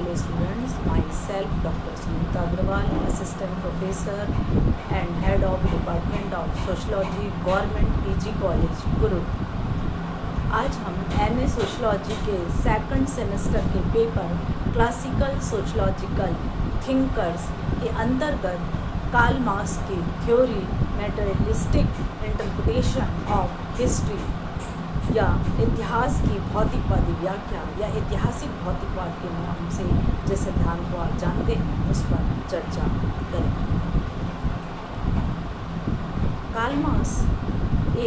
fellow students, myself Dr. Sunita Agrawal, Assistant Professor and Head of Department of Sociology, Government PG College, गुरु। आज हम MA sociology के second semester के paper classical sociological thinkers के अंतर्गत Karl Marx की theory materialistic interpretation of history या इतिहास की भौतिकवादी व्याख्या या ऐतिहासिक भौतिकवाद के नाम से जिस सिद्धांत को आप जानते हैं उस पर चर्चा करेंगे। कार्ल मार्क्स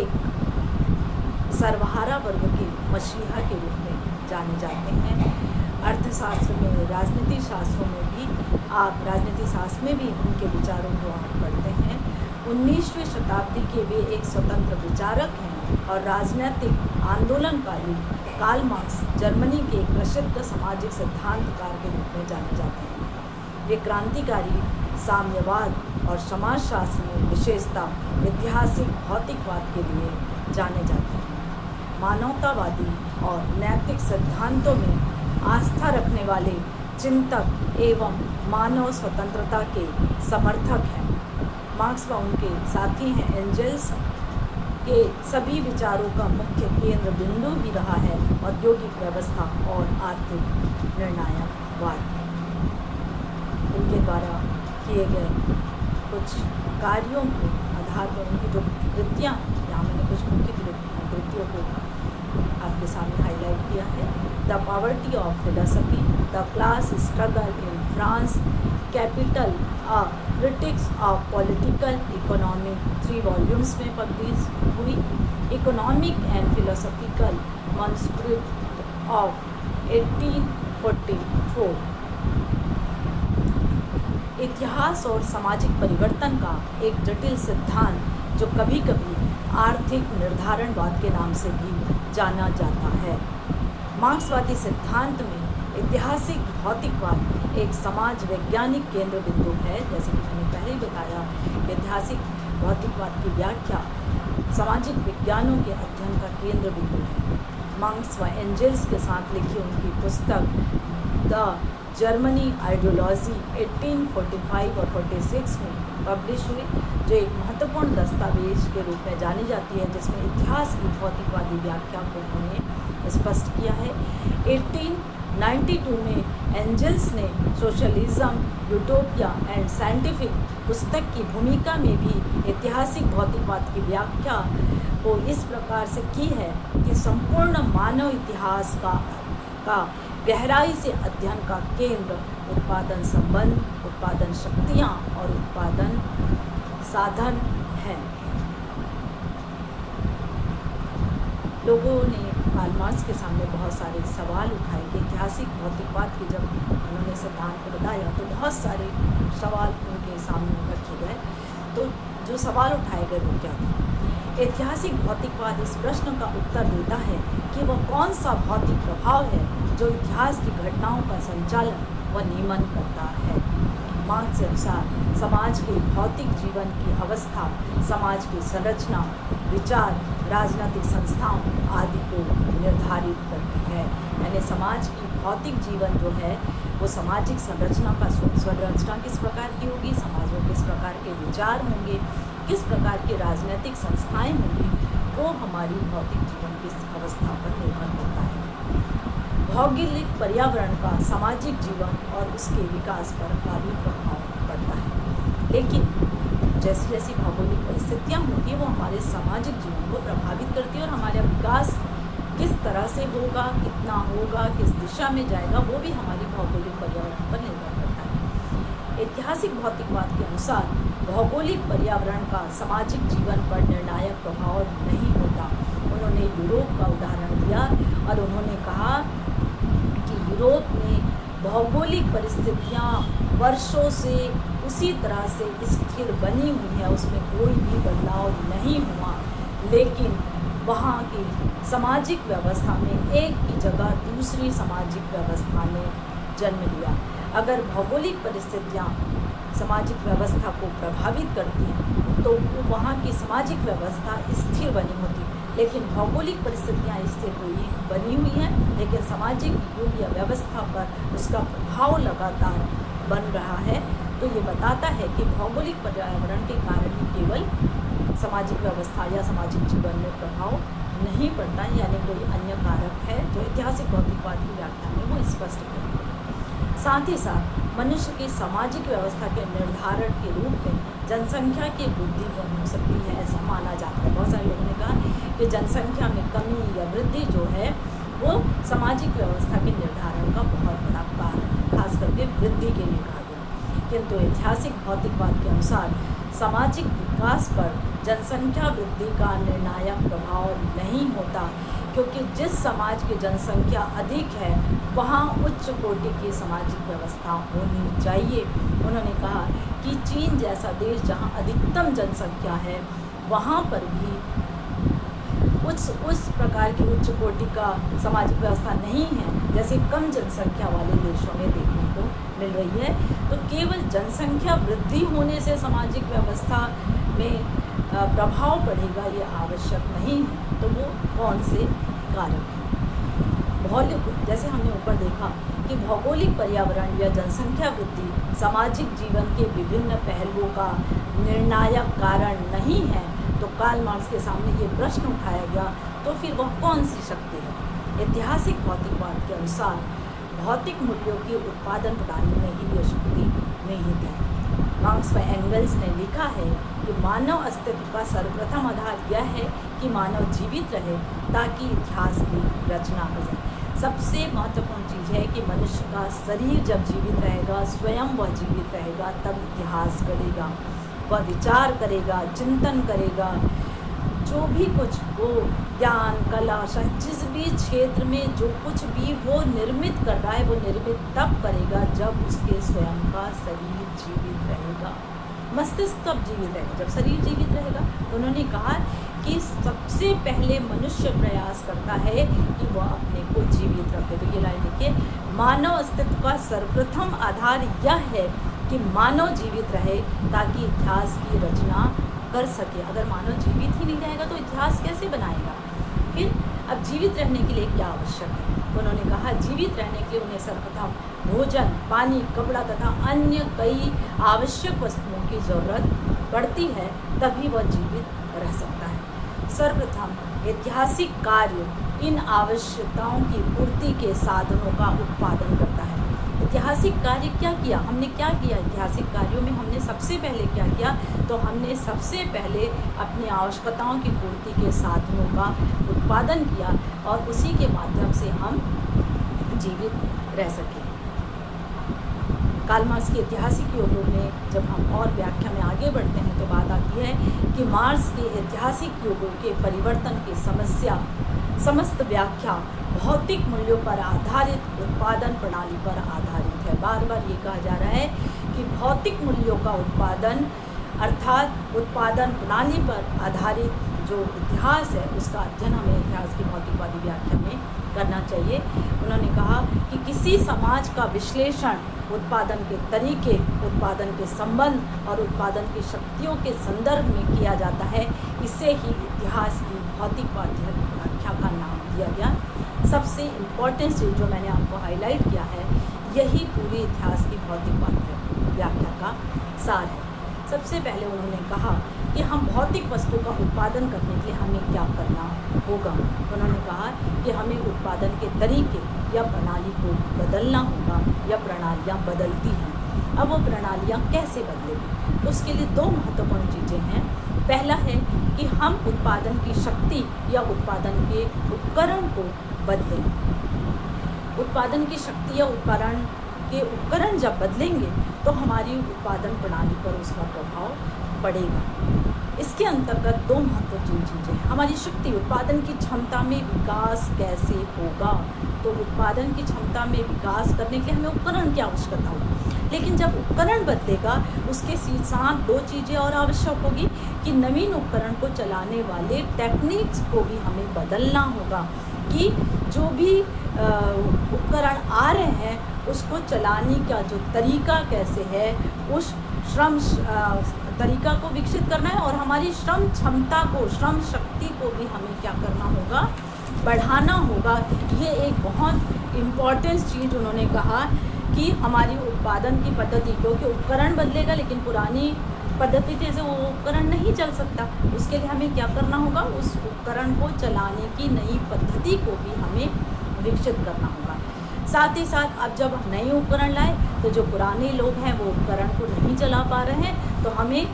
एक सर्वहारा वर्ग के मसीहा के रूप में जाने जाते हैं। अर्थशास्त्र में, राजनीति शास्त्रों में भी आप राजनीति शास्त्र में भी उनके विचारों को आप पढ़ते हैं। 19वीं शताब्दी के वे एक स्वतंत्र विचारक हैं और राजनीतिक आंदोलनकारी कार्ल मार्क्स जर्मनी के एक प्रसिद्ध सामाजिक सिद्धांतकार के रूप में जाने जाते हैं। वे क्रांतिकारी साम्यवाद और समाजशास्त्र में विशेषता ऐतिहासिक भौतिकवाद के लिए जाने जाते हैं। मानवतावादी और नैतिक सिद्धांतों में आस्था रखने वाले चिंतक एवं मानव स्वतंत्रता के समर्थक हैं। मार्क्स व उनके साथी हैं एंजेल्स के सभी विचारों का मुख्य केंद्र बिंदु ही रहा है औद्योगिक व्यवस्था और आर्थिक निर्णायकवाद। उनके द्वारा किए गए कुछ कार्यों के आधार पर उनकी जो कृतियाँ हैं, यहाँ मैंने कुछ मुख्य कृतियों को आपके सामने हाईलाइट किया है। The poverty of philosophy, the class struggle in France, capital a critics of political economy 3 volumes में पब्लिश हुई। Economic and philosophical manuscript of 1844। इतिहास और सामाजिक परिवर्तन का एक जटिल सिद्धांत जो कभी कभी आर्थिक निर्धारणवाद के नाम से भी जाना जाता है। मार्क्सवादी सिद्धांत में ऐतिहासिक भौतिकवाद एक समाज वैज्ञानिक केंद्र बिंदु है। जैसे कि मैंने पहले ही बताया कि ऐतिहासिक भौतिकवाद की व्याख्या सामाजिक विज्ञानों के अध्ययन का केंद्र बिंदु है। मार्क्स व एंजेल्स के साथ लिखी उनकी पुस्तक द जर्मनी आइडियोलॉजी 1845 और 46 में पब्लिश हुई, जो एक महत्वपूर्ण दस्तावेज के रूप में जानी जाती है, जिसमें इतिहास की भौतिकवादी व्याख्या को उन्होंने स्पष्ट किया है। 1892 में एंजेल्स ने सोशलिज्म, यूटोपिया एंड साइंटिफिक पुस्तक की भूमिका में भी ऐतिहासिक भौतिकवाद की व्याख्या को इस प्रकार से की है कि संपूर्ण मानव इतिहास का गहराई से अध्ययन का केंद्र उत्पादन संबंध, उत्पादन शक्तियाँ और उत्पादन साधन हैं। लोगों ने कार्ल मार्क्स के सामने बहुत सारे सवाल उठाए कि ऐतिहासिक भौतिकवाद की जब उन्होंने सिद्धांत को बताया तो बहुत सारे सवाल उनके सामने रखे गए। तो जो सवाल उठाए गए वो क्या थे? ऐतिहासिक भौतिकवाद इस प्रश्न का उत्तर देता है कि वह कौन सा भौतिक प्रभाव है जो इतिहास की घटनाओं का संचालन व नियमन करता है। मार्क्स के अनुसार समाज के भौतिक जीवन की अवस्था समाज की संरचना, विचार, राजनीतिक संस्थाओं आदि को निर्धारित करती है। यानी समाज की भौतिक जीवन जो है वो सामाजिक संरचना किस प्रकार की होगी, समाज में किस प्रकार के विचार होंगे, किस प्रकार की राजनीतिक संस्थाएं होंगी, वो हमारी भौतिक जीवन की अवस्था पर निर्भर करता है। भौगोलिक पर्यावरण का सामाजिक जीवन और उसके विकास पर काफी प्रभाव पड़ता है। लेकिन जैसी जैसी भौगोलिक परिस्थितियाँ होती हैं वो हमारे सामाजिक जीवन को प्रभावित करती है और हमारा विकास किस तरह से होगा, कितना होगा, किस दिशा में जाएगा, वो भी हमारी भौगोलिक पर्यावरण पर निर्भर करता है। ऐतिहासिक भौतिकवाद के अनुसार भौगोलिक पर्यावरण का सामाजिक जीवन पर निर्णायक प्रभाव नहीं होता। उन्होंने यूरोप का उदाहरण दिया और उन्होंने कहा कि यूरोप में भौगोलिक परिस्थितियाँ वर्षों से उसी तरह से स्थिर बनी हुई है, उसमें कोई भी बदलाव नहीं हुआ, लेकिन वहाँ की सामाजिक व्यवस्था में एक की जगह दूसरी सामाजिक व्यवस्था ने जन्म लिया। अगर भौगोलिक परिस्थितियाँ सामाजिक व्यवस्था को प्रभावित करती हैं तो वहाँ की सामाजिक व्यवस्था स्थिर बनी होती, लेकिन भौगोलिक परिस्थितियाँ स्थिर बनी हुई हैं, लेकिन सामाजिक युग या व्यवस्था पर उसका प्रभाव लगातार बन रहा है। तो ये बताता है कि भौगोलिक पर्यावरण के कारण ही केवल सामाजिक व्यवस्था या सामाजिक जीवन में प्रभाव नहीं पड़ता, यानी कोई अन्य कारक है जो ऐतिहासिक भौतिकवाद की व्याख्या में वो स्पष्ट करेंगे। साथ ही साथ मनुष्य की सामाजिक व्यवस्था के निर्धारण के रूप में जनसंख्या की वृद्धि हो सकती है, ऐसा माना जाता है। बहुत सारे लोगों ने कहा कि जनसंख्या में कमी या वृद्धि जो है वो सामाजिक व्यवस्था के निर्धारण का बहुत बड़ा कारण है, खास करके वृद्धि के लिए कहा गया। किंतु ऐतिहासिक भौतिकवाद के अनुसार सामाजिक विकास पर जनसंख्या वृद्धि का निर्णायक प्रभाव नहीं होता, क्योंकि जिस समाज की जनसंख्या अधिक है वहाँ उच्च कोटि की सामाजिक व्यवस्था होनी चाहिए। उन्होंने कहा कि चीन जैसा देश जहाँ अधिकतम जनसंख्या है वहाँ पर भी उस प्रकार की उच्च कोटि का सामाजिक व्यवस्था नहीं है जैसे कम जनसंख्या वाले देशों में देखने को मिल रही है। तो केवल जनसंख्या वृद्धि होने से सामाजिक व्यवस्था में प्रभाव पड़ेगा ये आवश्यक नहीं है। तो वो कौन से कारक हैं? जैसे हमने ऊपर देखा कि भौगोलिक पर्यावरण या जनसंख्या वृद्धि सामाजिक जीवन के विभिन्न पहलुओं का निर्णायक कारण नहीं है, तो कार्ल मार्क्स के सामने ये प्रश्न उठाया गया, तो फिर वह कौन सी शक्ति है? ऐतिहासिक भौतिकवाद के अनुसार भौतिक मूल्यों की उत्पादन प्रणाली में ही ये शक्ति निहित है। मार्क्स व एंगल्स ने लिखा है कि मानव अस्तित्व का सर्वप्रथम आधार यह है कि मानव जीवित रहे ताकि इतिहास की रचना हो जाए। सबसे महत्वपूर्ण चीज़ है कि मनुष्य का शरीर जब जीवित रहेगा, स्वयं वह जीवित रहेगा, तब इतिहास गढ़ेगा, वह विचार करेगा, चिंतन करेगा, जो भी कुछ वो ज्ञान कला जिस भी क्षेत्र में जो कुछ भी वो निर्मित कर रहा है वो निर्मित तब करेगा जब उसके स्वयं का शरीर जीवित रहेगा, मस्तिष्क तब जीवित रहेगा जब शरीर जीवित रहेगा। तो उन्होंने कहा कि सबसे पहले मनुष्य प्रयास करता है कि वह अपने को जीवित रखे। तो ये लाइन देखिए, मानव अस्तित्व का सर्वप्रथम आधार यह है कि मानव जीवित रहे ताकि इतिहास की रचना कर सके। अगर मानव जीवित ही नहीं रहेगा तो इतिहास कैसे बनाएगा? फिर अब जीवित रहने के लिए क्या आवश्यक है? उन्होंने कहा जीवित रहने के लिए उन्हें सर्वप्रथम भोजन, पानी, कपड़ा तथा अन्य कई आवश्यक वस्तुओं की ज़रूरत पड़ती है, तभी वह जीवित रह सकता है। सर्वप्रथम ऐतिहासिक कार्य इन आवश्यकताओं की पूर्ति के साधनों का उत्पादन करता है। ऐतिहासिक कार्य क्या किया? हमने क्या किया? ऐतिहासिक कार्यों में हमने सबसे पहले क्या किया? तो हमने सबसे पहले अपनी आवश्यकताओं की पूर्ति के साधनों का उत्पादन किया और उसी के माध्यम से हम जीवित रह सके। कार्ल मार्क्स की ऐतिहासिक युगों में जब हम और व्याख्या में आगे बढ़ते हैं तो बात आती है कि मार्क्स के ऐतिहासिक युगों के परिवर्तन की समस्त व्याख्या भौतिक मूल्यों पर आधारित उत्पादन प्रणाली पर आधारित है। बार बार ये कहा जा रहा है कि भौतिक मूल्यों का उत्पादन अर्थात उत्पादन प्रणाली पर आधारित जो इतिहास है उसका अध्ययन हमें इतिहास की भौतिकवादी व्याख्या में करना चाहिए। उन्होंने कहा कि किसी समाज का विश्लेषण उत्पादन के तरीके, उत्पादन के संबंध और उत्पादन की शक्तियों के संदर्भ में किया जाता है। इसे ही इतिहास की भौतिकवादी व्याख्या का नाम दिया गया। सबसे इम्पोर्टेंट चीज़ जो मैंने आपको हाईलाइट किया है यही पूरी इतिहास की भौतिकवादी व्याख्या का सार है। सबसे पहले उन्होंने कहा कि हम भौतिक वस्तु का उत्पादन करने के लिए हमें क्या करना होगा। उन्होंने कहा कि हमें उत्पादन के तरीके या प्रणाली को बदलना होगा या प्रणालियाँ बदलती हैं। अब वो प्रणालियाँ कैसे बदलेंगी? तो उसके लिए दो महत्वपूर्ण चीज़ें हैं। पहला है कि हम उत्पादन की शक्ति या उत्पादन के उपकरण को बदलें। उत्पादन की शक्ति या उपकरण जब बदलेंगे तो हमारी उत्पादन प्रणाली पर उसका प्रभाव पड़ेगा। इसके अंतर्गत दो महत्वपूर्ण चीज़ें हैं। हमारी शक्ति, उत्पादन की क्षमता में विकास कैसे होगा? तो उत्पादन की क्षमता में विकास करने के लिए हमें उपकरण की आवश्यकता होगी। लेकिन जब उपकरण बदलेगा उसके साथ दो चीज़ें और आवश्यक होगी कि नवीन उपकरण को चलाने वाले टेक्निक्स को भी हमें बदलना होगा कि जो भी उपकरण आ रहे हैं उसको चलाने का जो तरीका कैसे है, उस तरीका को विकसित करना है और हमारी श्रम क्षमता को, श्रम शक्ति पद्धति को भी हमें क्या करना होगा, बढ़ाना होगा। ये एक बहुत इम्पॉर्टेंट चीज़ उन्होंने कहा कि हमारी उत्पादन की पद्धति, क्योंकि उपकरण बदलेगा लेकिन पुरानी पद्धति से वो उपकरण नहीं चल सकता। उसके लिए हमें क्या करना होगा, उस उपकरण को चलाने की नई पद्धति को भी हमें विकसित करना होगा। साथ ही साथ अब जब नए उपकरण लाए तो जो पुराने लोग हैं वो उपकरण को नहीं चला पा रहे हैं, तो हमें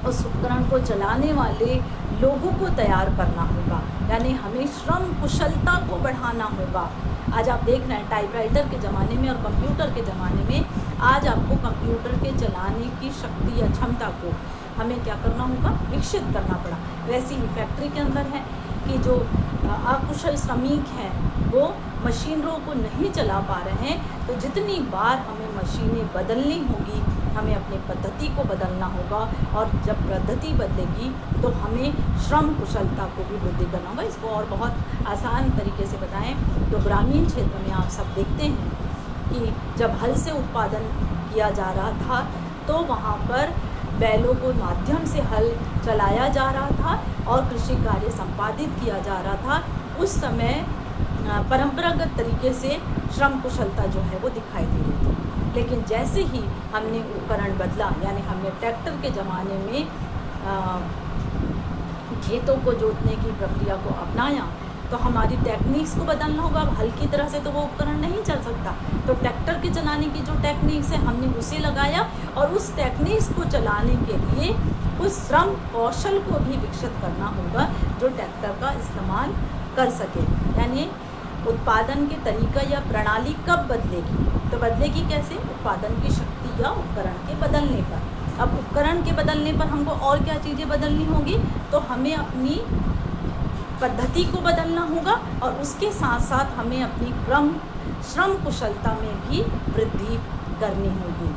उस उपकरण को चलाने वाले लोगों को तैयार करना होगा, यानी हमें श्रम कुशलता को बढ़ाना होगा। आज आप देख रहे हैं टाइपराइटर के ज़माने में और कंप्यूटर के ज़माने में आज आपको कंप्यूटर के चलाने की शक्ति या क्षमता को हमें क्या करना होगा, विकसित करना पड़ा। वैसे ही फैक्ट्री के अंदर है कि जो अकुशल श्रमिक हैं वो मशीनों को नहीं चला पा रहे हैं, तो जितनी बार हमें मशीनें बदलनी होगी, हमें अपनी पद्धति को बदलना होगा, और जब पद्धति बदलेगी तो हमें श्रम कुशलता को भी वृद्धि करना होगा। इसको और बहुत आसान तरीके से बताएं तो ग्रामीण क्षेत्र में आप सब देखते हैं कि जब हल से उत्पादन किया जा रहा था तो वहाँ पर बैलों को माध्यम से हल चलाया जा रहा था और कृषि कार्य संपादित किया जा रहा था। उस समय परंपरागत तरीके से श्रम कुशलता जो है वो दिखाई दे रही थी, लेकिन जैसे ही हमने उपकरण बदला, यानी हमने ट्रैक्टर के ज़माने में खेतों को जोतने की प्रक्रिया को अपनाया, तो हमारी टेक्निक्स को बदलना होगा। अब हल की तरह से तो वो उपकरण नहीं चल सकता, तो ट्रैक्टर के चलाने की जो टेक्निक्स है हमने उसे लगाया, और उस टेक्निक्स को चलाने के लिए उस श्रम कौशल को भी विकसित करना होगा जो ट्रैक्टर का इस्तेमाल कर सके। यानी उत्पादन के तरीका या प्रणाली कब बदलेगी, तो बदलेगी कैसे, उत्पादन की शक्ति या उपकरण के बदलने पर। अब उपकरण के बदलने पर हमको और क्या चीज़ें बदलनी होगी, तो हमें अपनी पद्धति को बदलना होगा, और उसके साथ साथ हमें अपनी श्रम कुशलता में भी वृद्धि करनी होगी।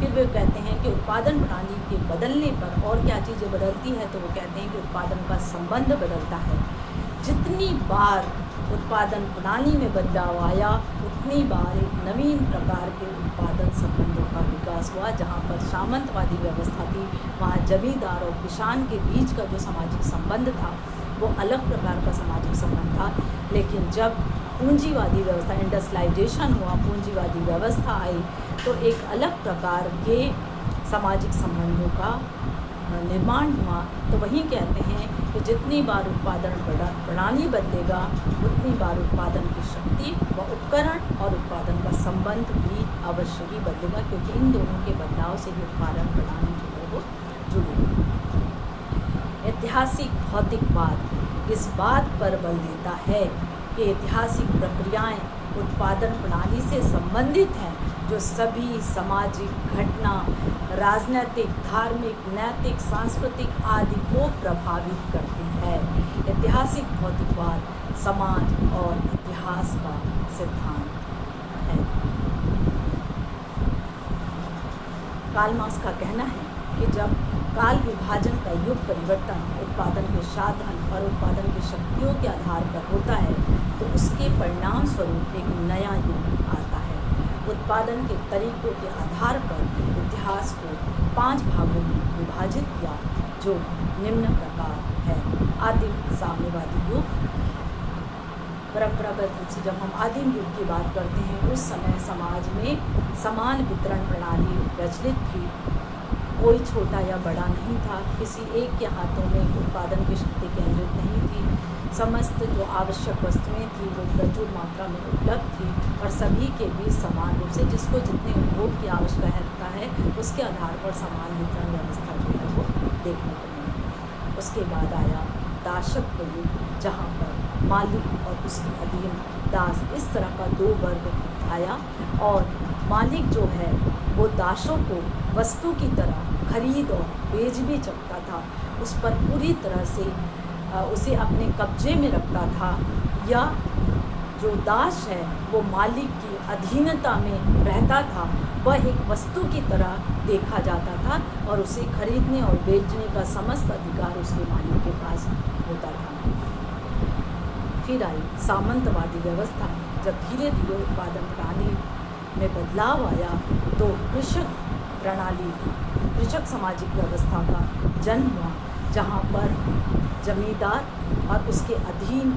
फिर वे कहते हैं कि उत्पादन प्रणाली के बदलने पर और क्या चीज़ें बदलती है, तो वो कहते हैं कि उत्पादन का संबंध बदलता है। जितनी बार उत्पादन प्रणाली में बदलाव आया उतनी बार एक नवीन प्रकार के उत्पादन संबंधों का विकास हुआ। जहाँ पर सामंतवादी व्यवस्था थी वहाँ जमींदार और किसान के बीच का जो सामाजिक संबंध था वो अलग प्रकार का सामाजिक संबंध था, लेकिन जब पूंजीवादी व्यवस्था, इंडस्ट्रियलाइजेशन हुआ, पूंजीवादी व्यवस्था आई, तो एक अलग प्रकार के सामाजिक संबंधों का निर्माण हुआ। तो वहीं कहते हैं कि जितनी बार उत्पादन प्रणाली बदलेगा उतनी बार उत्पादन की शक्ति व उपकरण और उत्पादन का संबंध भी अवश्य ही बदलेगा, क्योंकि इन दोनों के बदलाव से ही उत्पादन प्रणाली जो है वो जुड़ी हुई है। ऐतिहासिक भौतिकवाद इस बात पर बल देता है कि ऐतिहासिक प्रक्रियाएं उत्पादन प्रणाली से संबंधित हैं, जो सभी सामाजिक घटना, राजनीतिक, धार्मिक, नैतिक, सांस्कृतिक आदि को प्रभावित करती है। ऐतिहासिक भौतिकवाद समाज और इतिहास का सिद्धांत है। कार्ल मार्क्स का कहना है कि जब काल विभाजन का युग परिवर्तन उत्पादन के साधन और उत्पादन की शक्तियों के आधार पर होता है, तो उसके परिणाम स्वरूप एक नया युग आता है। उत्पादन के तरीकों के आधार पर इतिहास को 5 भागों में विभाजित किया, जो निम्न प्रकार है। आदिम साम्यवादी युग। परंपरागत रूप से जब हम आदिम युग की बात करते हैं, उस समय समाज में समान वितरण प्रणाली प्रचलित थी। कोई छोटा या बड़ा नहीं था, किसी एक के हाथों में उत्पादन की शक्ति केंद्रित नहीं थी। समस्त जो आवश्यक वस्तुएं थी वो प्रचुर मात्रा में उपलब्ध थी और सभी के बीच समान रूप से जिसको जितने उपभोग की आवश्यकता है उसके आधार पर समान वितरण व्यवस्था जो है वो देखने को मिली। उसके बाद आया दासत्व युग, जहाँ पर मालिक और उसके अधीन दास, इस तरह का 2 वर्ग आया, और मालिक जो है वो दासों को वस्तु की तरह खरीद और बेच भी सकता था, उस पर पूरी तरह से उसे अपने कब्जे में रखता था, या जो दास है वो मालिक की अधीनता में रहता था, वह एक वस्तु की तरह देखा जाता था और उसे खरीदने और बेचने का समस्त अधिकार उसके मालिक के पास होता था। फिर आई सामंतवादी व्यवस्था। जब धीरे धीरे उत्पादन प्रणाली में बदलाव आया तो कृषक सामाजिक व्यवस्था का जन्म हुआ, जहाँ पर जमींदार और उसके अधीन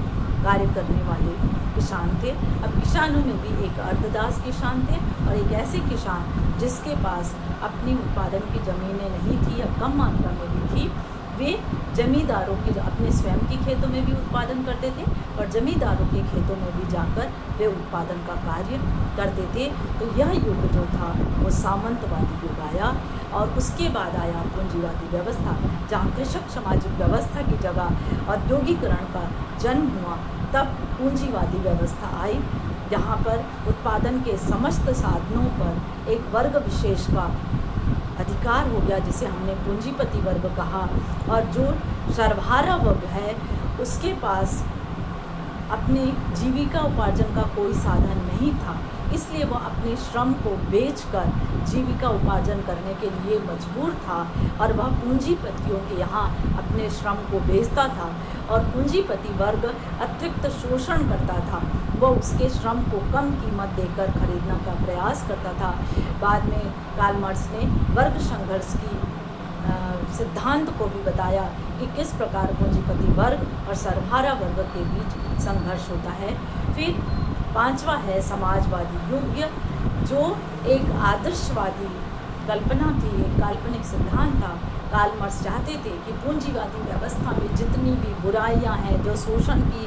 कार्य करने वाले किसान थे। अब किसानों में भी एक अर्धदास किसान थे और एक ऐसे किसान जिसके पास अपनी उत्पादन की ज़मीनें नहीं थी या कम मात्रा में भी थी। वे जमींदारों की अपने स्वयं के खेतों में भी उत्पादन करते थे और जमींदारों के खेतों में भी जाकर वे उत्पादन का कार्य करते थे। तो यह युग जो था वो सामंतवादी युग आया और उसके बाद आया पूंजीवादी व्यवस्था, जहाँ कृषक सामाजिक व्यवस्था की जगह औद्योगिकरण का जन्म हुआ। तब पूंजीवादी व्यवस्था आई, जहाँ पर उत्पादन के समस्त साधनों पर एक वर्ग विशेष का अधिकार हो गया, जिसे हमने पूंजीपति वर्ग कहा। और जो सर्वहारा वर्ग है उसके पास अपने जीविका उपार्जन का कोई साधन नहीं था, इसलिए वह अपने श्रम को बेचकर जीविका उपार्जन करने के लिए मजबूर था और वह पूंजीपतियों के यहाँ अपने श्रम को बेचता था और पूंजीपति वर्ग अतिरिक्त शोषण करता था। वह उसके श्रम को कम कीमत देकर खरीदने का प्रयास करता था। बाद में कार्ल मार्क्स ने वर्ग संघर्ष की सिद्धांत को भी बताया कि किस प्रकार पूंजीपति वर्ग और सर्वहारा वर्ग के बीच संघर्ष होता है। फिर पांचवा है समाजवादी युग, जो एक आदर्शवादी कल्पना थी, एक काल्पनिक सिद्धांत था। कार्ल मार्क्स चाहते थे कि पूंजीवादी व्यवस्था में जितनी भी बुराइयां हैं, जो शोषण की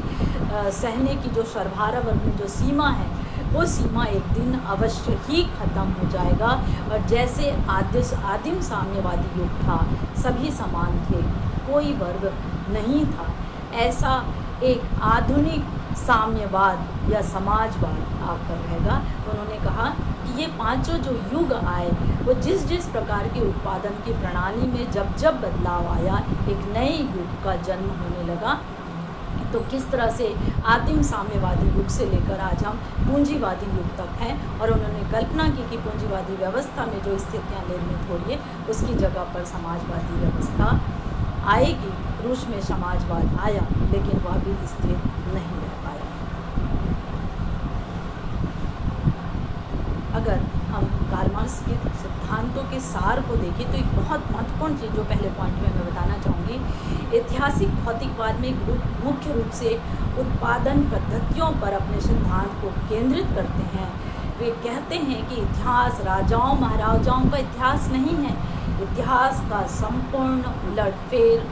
सहने की जो सर्वहारा वर्ग में जो सीमा है, वो सीमा एक दिन अवश्य ही खत्म हो जाएगा और जैसे आदिम साम्यवादी युग था, सभी समान थे, कोई वर्ग नहीं था, ऐसा एक आधुनिक साम्यवाद या समाजवाद आकर रहेगा। तो उन्होंने कहा कि ये पांचों जो युग आए, वो जिस जिस प्रकार के उत्पादन की प्रणाली में जब जब बदलाव आया, एक नए युग का जन्म होने लगा। तो किस तरह से आदिम साम्यवादी युग से लेकर आज हम पूंजीवादी युग तक हैं, और उन्होंने कल्पना की कि पूंजीवादी व्यवस्था में जो स्थितियाँ निर्मित हो रही है, उसकी जगह पर समाजवादी व्यवस्था आएगी। रूस में समाजवाद आया, लेकिन वह भी स्थिर नहीं रह पाया। अगर हम कार्ल मार्क्स के सिद्धांतों के सार को देखें तो एक बहुत महत्वपूर्ण चीज़ जो पहले पॉइंट में मैं बताना चाहूँगी, ऐतिहासिक भौतिकवाद में मुख्य रूप से उत्पादन पद्धतियों पर अपने सिद्धांत को केंद्रित करते हैं। वे कहते हैं कि इतिहास राजाओं महाराजाओं का इतिहास नहीं है, इतिहास का संपूर्ण उलटफेर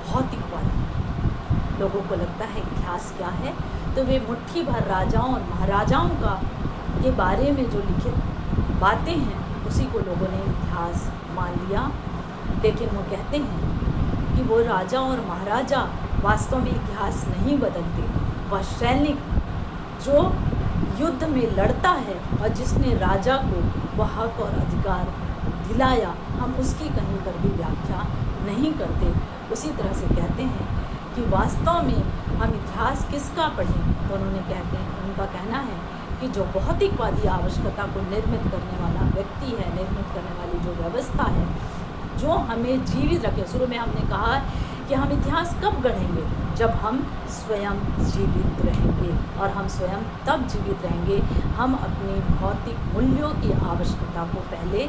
भौतिकवाद। लोगों को लगता है इतिहास क्या है, तो वे मुट्ठी भर राजाओं और महाराजाओं का के बारे में जो लिखित बातें हैं उसी को लोगों ने इतिहास मान लिया। लेकिन वो कहते हैं कि वो राजा और महाराजा वास्तव में इतिहास नहीं बदलते। वह सैनिक जो युद्ध में लड़ता है और जिसने राजा को वह हक और अधिकार दिलाया, हम उसकी कहीं पर भी व्याख्या नहीं करते। उसी तरह से कहते हैं कि वास्तव में हम इतिहास किसका पढ़ें, तो उन्होंने कहते हैं, उनका कहना है कि जो भौतिकवादी आवश्यकता को निर्मित करने वाला व्यक्ति है, निर्मित करने वाली जो व्यवस्था है, जो हमें जीवित रखे। शुरू में हमने कहा कि हम इतिहास कब गढ़ेंगे, जब हम स्वयं जीवित रहेंगे, और हम स्वयं तब जीवित रहेंगे हम अपनी भौतिक मूल्यों की आवश्यकता को पहले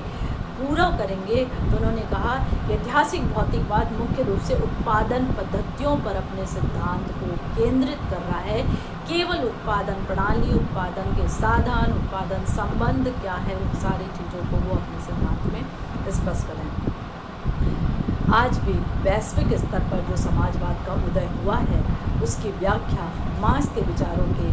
पूरा करेंगे। तो उन्होंने कहा कि ऐतिहासिक भौतिकवाद मुख्य रूप से उत्पादन पद्धतियों पर अपने सिद्धांत को केंद्रित कर रहा है। केवल उत्पादन प्रणाली, उत्पादन के साधन, उत्पादन संबंध क्या है, उन सारी चीज़ों को वो अपने सिद्धांत में स्पष्ट करें। आज भी वैश्विक स्तर पर जो समाजवाद का उदय हुआ है, उसकी व्याख्या मार्क्स के विचारों के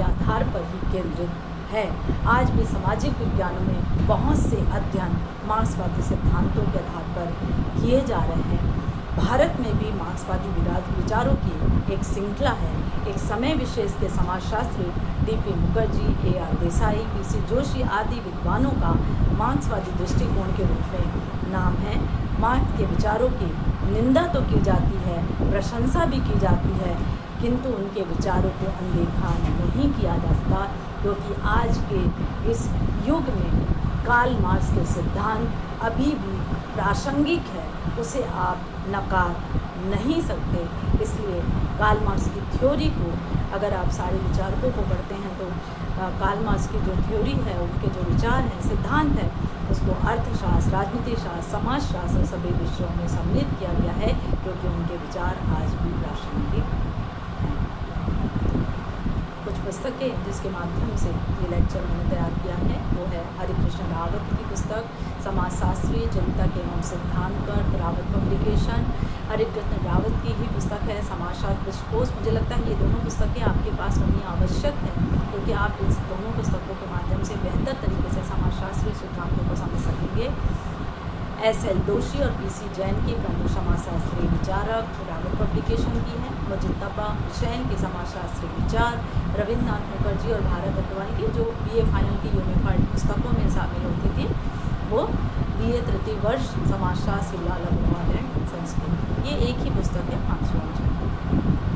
आधार पर ही केंद्रित है। आज भी सामाजिक विज्ञानों में बहुत से अध्ययन मार्क्सवादी सिद्धांतों के आधार पर किए जा रहे हैं। भारत में भी मार्क्सवादी विचारों की एक श्रृंखला है। एक समय विशेष के समाजशास्त्री D.P. Mukherjee, A.R. Desai, P.C. Joshi आदि विद्वानों का मार्क्सवादी दृष्टिकोण के रूप में नाम है। मार्क्स के विचारों की निंदा तो की जाती है, प्रशंसा भी की जाती है, किंतु उनके विचारों को अनदेखा नहीं किया जा सकता, क्योंकि आज के इस युग में कार्ल मार्क्स के सिद्धांत अभी भी प्रासंगिक है, उसे आप नकार नहीं सकते। इसलिए कार्ल मार्क्स की थ्योरी को अगर आप सारे विचारकों को पढ़ते हैं तो कार्ल मार्क्स की जो थ्योरी है, उनके जो विचार हैं, सिद्धांत है, उसको अर्थशास्त्र, राजनीति शास्त्र, समाजशास्त्र सभी विषयों में सम्मिलित किया गया है, क्योंकि उनके विचार आज भी प्रासंगिक हैं। कुछ पुस्तकें जिसके माध्यम से ये लेक्चर मैंने तैयार किया है वो है हरिकृष्ण रावत की पुस्तक समाजशास्त्री चिंतक एवं सिद्धांतकर, रावत पब्लिकेशन। हरिकृष्ण रावत की ही पुस्तक है समाजशास्त्र विश्वकोश। मुझे लगता है ये दोनों पुस्तकें आपके पास होनी आवश्यक है, क्योंकि आप इस दोनों पुस्तकों के माध्यम से बेहतर तरीके से समाजशास्त्री सिद्धांतों को समझ सकेंगे। S.L. जोशी और P.C. जैन की प्रमुख समाजशास्त्री विचारक रावत पब्लिकेशन की है। मुजतबा हुसैन के समाजशास्त्री विचार, रविन्द्रनाथ मुखर्जी और भारत अग्रवाल की जो BA फाइनल की यूनिफाइड पुस्तकों में शामिल होती थी, वो BA तृतीय वर्ष समाजशास्त्र शिवलाल अग्रवाल एंड संस्कृत, ये एक ही पुस्तक है 500।